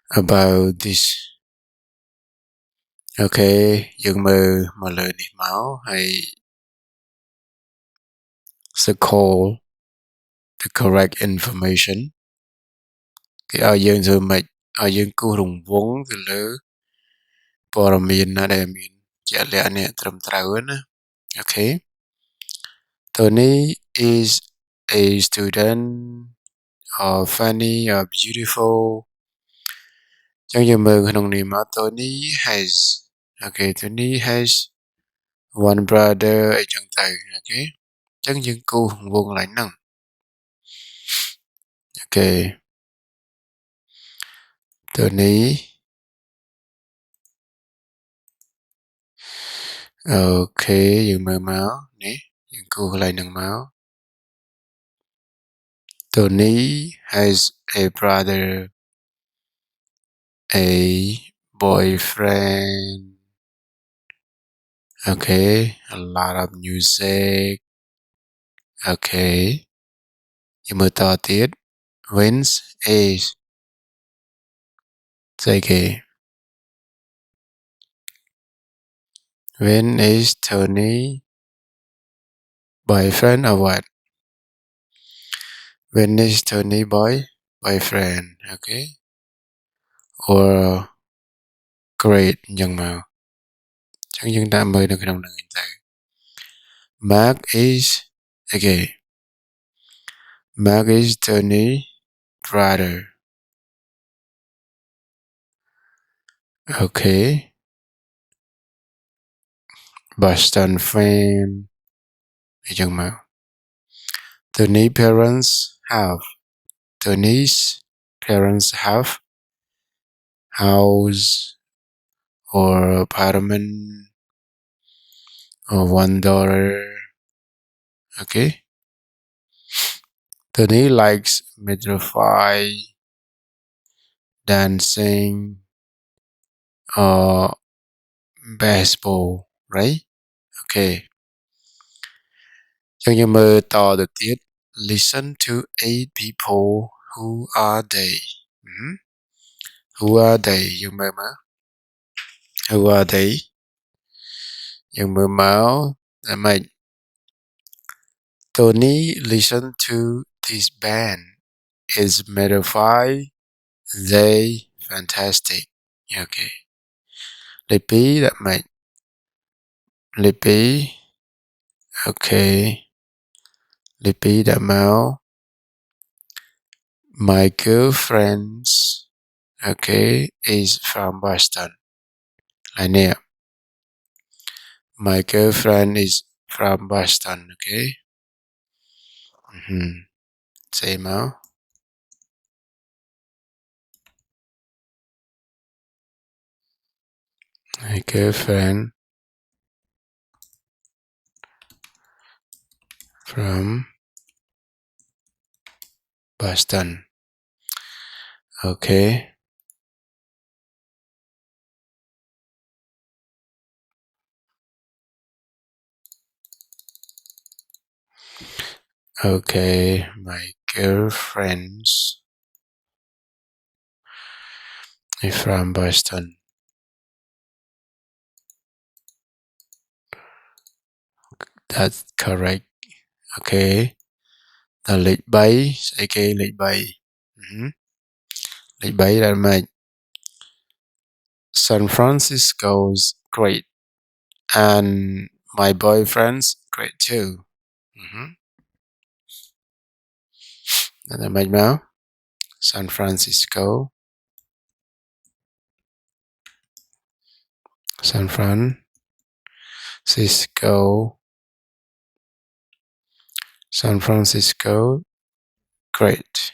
about this. Okay, dương mơ mà lời này máu hay call the correct information. Cái ở dương rồi mạch ở dương cú rùng vốn từ lỡ bỏ miền na đây miền chả lẽ nè trầm trào á. Okay, Tony is a student or funny or beautiful. Trong dương mơ không này máu Tony has. Okay, Tony has one brother ở trong tay. Okay, chẳng dương cú vốn lại năng. Okay, Tony. Okay, dừng mờ máu nè, dừng cô lại nâng máu. Tony has a brother, a boyfriend. Okay, a lot of music. Okay, dừng mờ to tiết. When's is say kì. When is Tony boyfriend or what? When is Tony boyfriend? Okay, or great dừng màu. Chẳng dừng đã mời được cái đồng hình từ. Mark is okay. Mark is Tony's brother. Okay. Boston fan. Tony's parents have house or apartment or $1. Okay. Tony likes metrofy, dancing, or baseball, right? Okay. Trong những mơ to được tiết. Listen to 8 people. Who are they? Who are they? Dùng mơ mà. Who are they? Dùng mơ máu. Mày. Tony listen to this band. Is Metalify they fantastic? Okay. Lippy that mày. Lippy. Okay. Lippy that máu. My girlfriend's okay is from Boston. Lại nè. My girlfriend is from Boston, okay? Same out. My girlfriend from Boston. Okay. Okay, my girlfriend's is from Boston. That's correct. Okay. The late bay, aka late bay. Late bay là mày. San Francisco's great. And my boyfriend's great too. Là mày máu. San Francisco. San Francisco, great.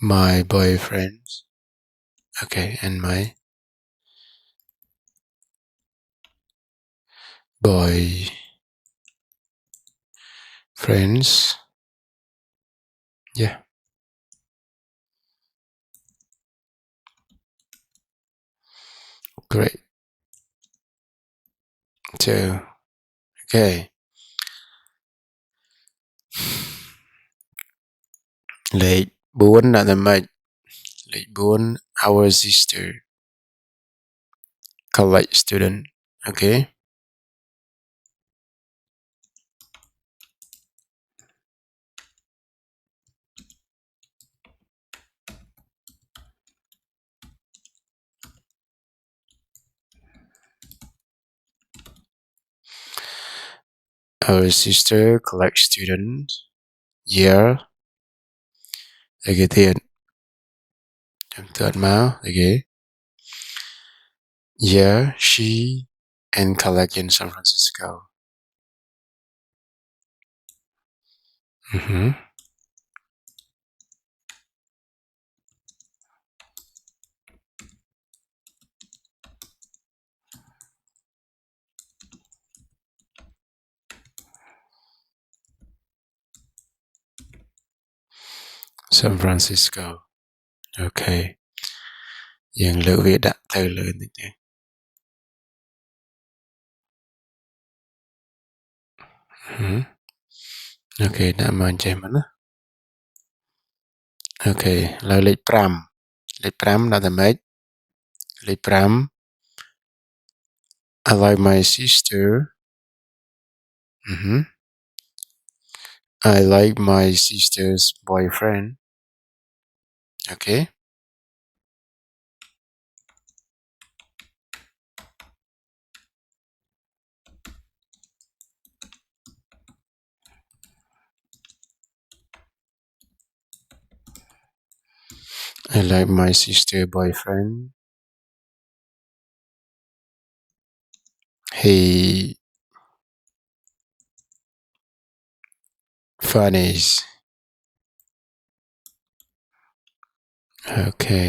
My boyfriends, okay, and my boyfriends, yeah. Great. Too. Okay. លេខ4ដាក់តែម៉េចលេខ4 our sister college student okay our sister college student year okay tiền mau okay year she and college in San Francisco San Francisco okay យើងលើកវាដាក់ទៅលើបន្តិចទេអូខេដាក់មកអញ្ចឹងមកណាអូខេឥឡូវលេខ5លេខ5ដាក់តែម៉េចលេខ5 I like my sister I like my sister's boyfriend okay I like my sister boyfriend he funnies okay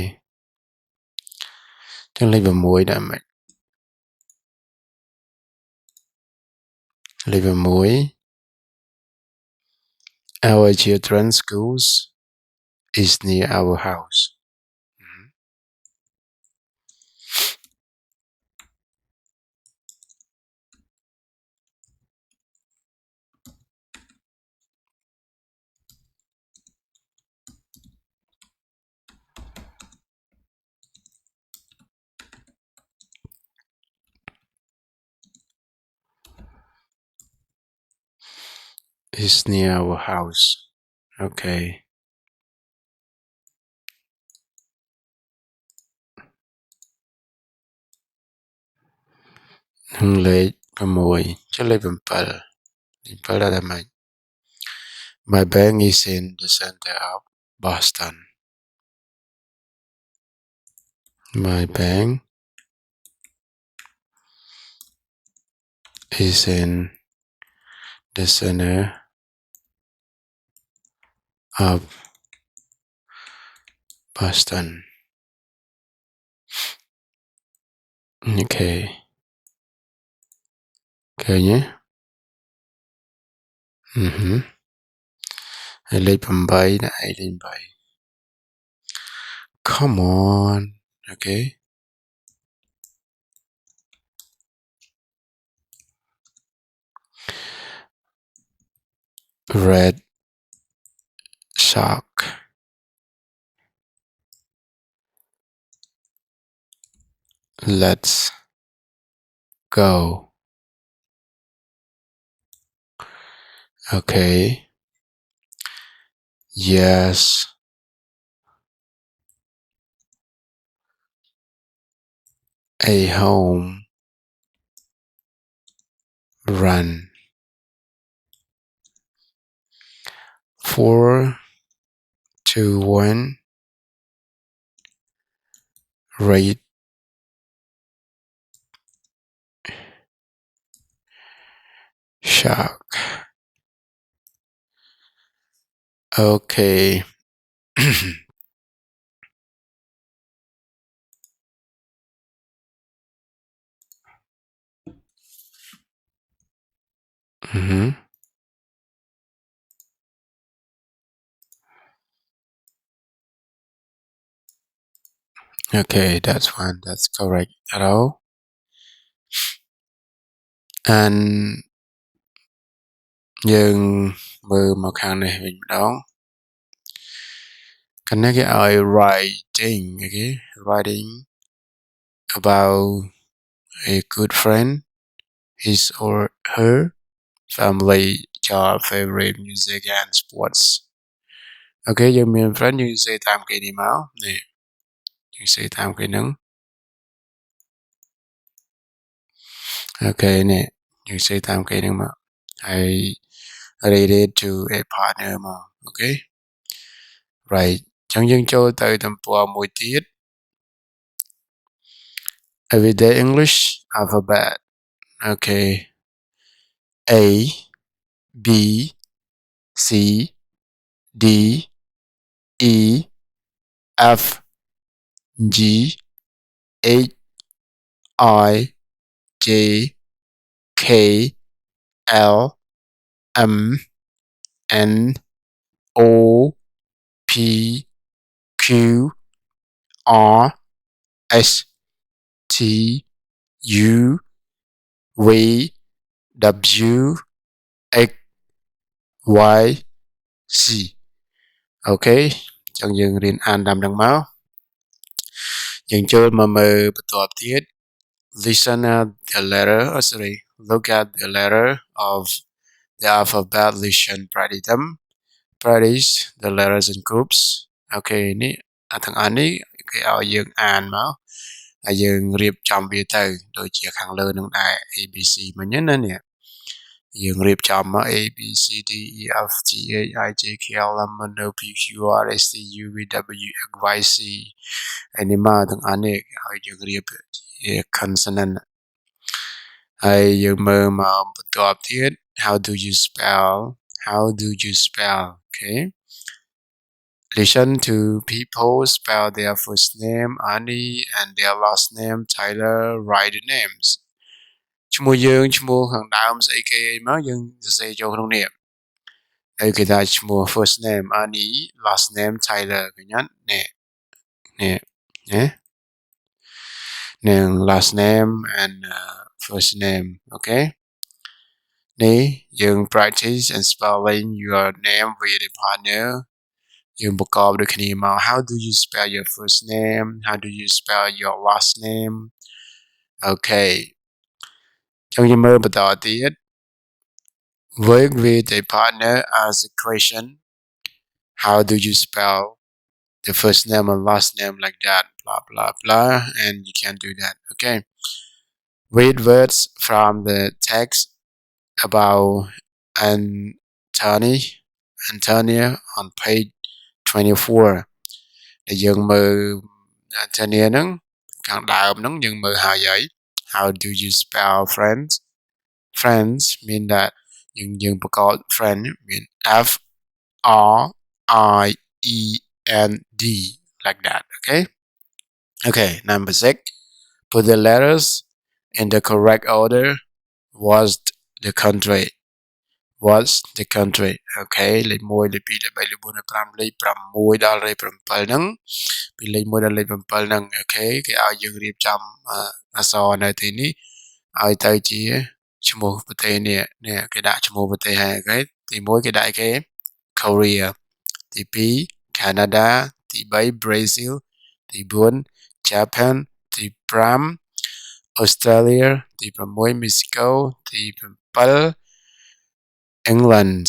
ចឹងលេខ6ដាក់ម៉េចលេខ6 our children's schools is near our house is near our house okay នឹងលេខ6ចុះលេខ7ដាក់តែម៉េច My bank is in the center of Boston My bank is in the center of Boston okay ឃើញទេហើយលេខ8ដាក់អីលេខ8 Come on okay Red Shark Let's go okay Yes a home run 4 2 1 Red Shark okay Okay, that's fine. That's correct at all. And យើងមើលមកខាងនេះវិញម្ដង connect I writing okay writing about a good friend his or her family job favorite music and sports okay យើងមាន friend យើងសេតាមគេនេះមកនេះយើងសេតាមគេហ្នឹងអូខេនេះយើងសេតាមគេហ្នឹងមកហើយ related to a partner មកអូខេ right អញ្ចឹងយើងចូលទៅទំព័រមួយទៀត everyday English alphabet okay A B C D E F G H I J K L M N O P Q R S T U V W X Y C okay អញ្ចឹងយើងរៀនអានតាមហ្នឹងមកយើងចូលមកមើលបន្ទាប់ទៀត listen at the letter sorry look at the letter of the alphabet listen practice them practice the letters in groups okay នេះទាំងអស់នេះគេឲ្យយើងអានមកហើយយើងរៀបចំវាទៅដូចជាខាងលើនឹងដែរ A B C មិញណានេះយើងរៀបចំមក A B C D E F G H I J K L M N O P Q R S T U V W X Y C ហើយនេះមកទាំងអស់នេះឲ្យយើងរៀបជា consonant ហើយយើងមើលមកបន្ទាប់ទៀត how do you spell okay listen to people spell their first name Annie and their last name Tyler write the names ឈ្មោះយើងឈ្មោះខាងដើមស្អីគេមកយើងសរសេរចូលក្នុងនេះហើយគេថាឈ្មោះ first name Annie last name Tyler ឃើញអត់នេះនឹង last name and first name okay នេះយើង practice and spelling your name with a partner យើងប្រកបដូចគ្នាមក how do you spell your first name how do you spell your last name okay ចង់យើងមើលបន្តទៀត work with a partner ask a question how do you spell the first name and last name like that blah blah blah and you can do that okay read words from the text about Antonia on page 24 để យើងមើល Antonia ហ្នឹងខាងដើមហ្នឹងយើងមើលហើយ how do you spell friends mean that យើងប្រកប friend mean F R I E N D like that okay number 6 put the letters in the correct order what's the country okay លេខ1លេខ2លេខ3លេខ4លេខ5លេខ6ដល់លេខ7ហ្នឹងពីលេខ1ដល់លេខ7ហ្នឹងអូខេគេឲ្យយើងរៀបចំអក្សរនៅទីនេះឲ្យទៅជាឈ្មោះប្រទេសនេះគេដាក់ឈ្មោះប្រទេសហើយអូខេទី1គេដាក់គេ Korea ទី2 Canada ទី3 Brazil ទី4 Japan ទី5 Australia ទី6 Mexico ទី7 England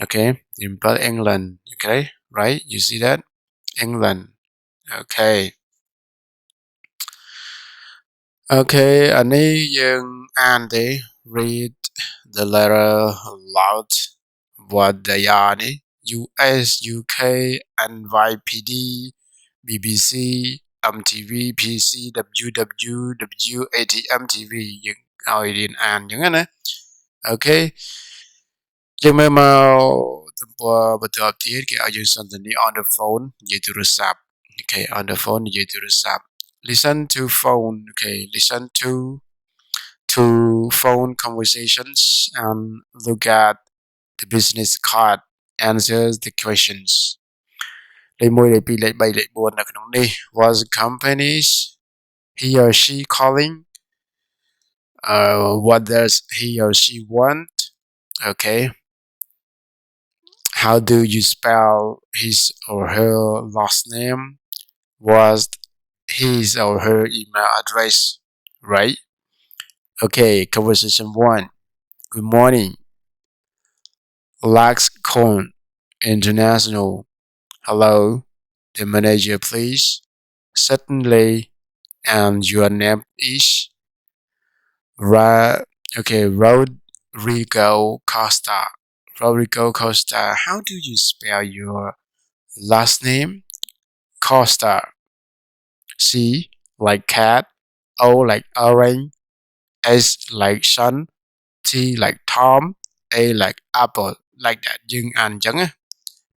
okay simple England okay right you see that England okay อันนี้យើងអានទេ read the letter loud what they are នេះ US UK NYPD BBC MTV PC WWW ATM TV យើងឲ្យរៀនអានអញ្ចឹងណាអូខេយើងមើលមកទំព័របន្ទាប់ទៀតគេឲ្យយើងសន្ទនា on the phone និយាយទូរស័ព្ទ okay on the phone និយាយទូរស័ព្ទ listen to phone okay listen to phone conversations and look at the business card answers the questions លេខ1លេខ2លេខ3លេខ4នៅក្នុងនេះ was companies he or she calling what does he or she want okay how do you spell his or her last name was his or her email address right okay conversation 1 good morning Lax Con International hello the manager please certainly and your name is Ra okay Rodrigo Costa Rodrigo Costa how do you spell your last name Costa C like cat O like orange S like sun T like Tom A like apple like that យើងអានអញ្ចឹងណា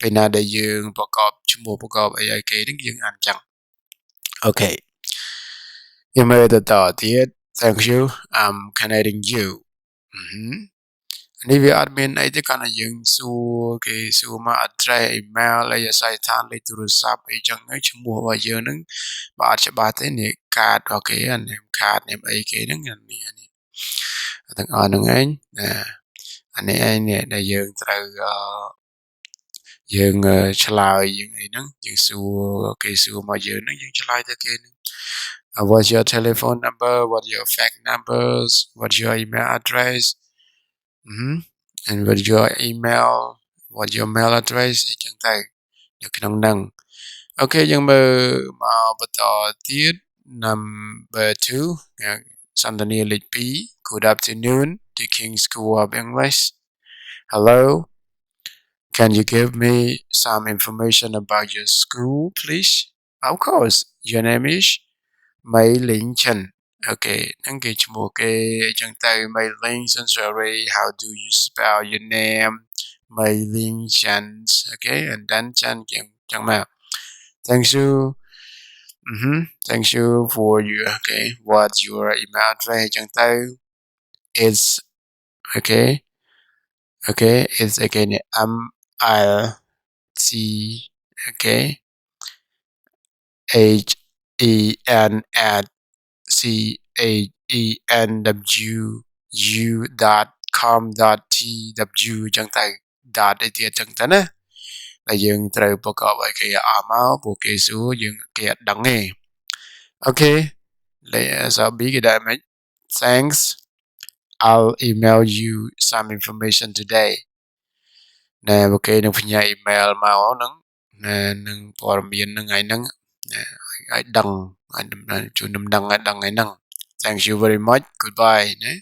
ពេលណាដែលយើងប្រកបឈ្មោះប្រកបអីឲ្យគេហ្នឹងយើងអានអញ្ចឹងអូខេយើងមើលទៅតទៀត thank you I'm connecting you នេះវាអត់មានអីទេគ្រាន់តែយើងសួរគេសួរមក address email អីអាស័យដ្ឋានលេខទូរស័ព្ទអីចឹងហើយឈ្មោះរបស់យើងហ្នឹងបើអត់ច្បាស់ទេនេះកាតរបស់គេអានេះកាតនេះអីគេហ្នឹងនេះទាំងអស់ហ្នឹងឯងអានេះឯងនេះដែលយើងត្រូវយើងឆ្លើយយើងអីហ្នឹងយើងសួរគេសួរមកយើងហ្នឹងយើងឆ្លើយទៅគេហ្នឹង what's your telephone number what your fax numbers what's your email address and what's your email what your mail address អីចឹងទៅនៅក្នុងហ្នឹងអូខេយើងមើលមកបន្តទៀត number 2សន្ទនាលេខ2 good afternoon the King School of English hello can you give me some information about your school please of course your name is Mei Ling Chen okay ហ្នឹងគេឈ្មោះគេអញ្ចឹងទៅ Mei Ling Chen sorry how do you spell your name Mei Ling Chen okay and then Chen ចឹងមក thank you thank you for your okay what's your email address អញ្ចឹងទៅ it's okay it's again MILC okay HENNCHENWU.com.tw ចឹងទៅ dot អីទៀតចឹងទៅណាតែយើងត្រូវប្រកបឲ្យគេអស់មកពួកគេសួរយើងគេអត់ដឹងទេអូខេso B គេដាក់មិន thanks I'll email you some information today ណែពួកគេនឹងផ្ញើ email មកហ្នឹងណែនឹងព័ត៌មានហ្នឹងថ្ងៃហ្នឹងឲ្យដឹងឲ្យជូនដំណឹងឲ្យដឹងថ្ងៃហ្នឹង thank you very much goodbye ណា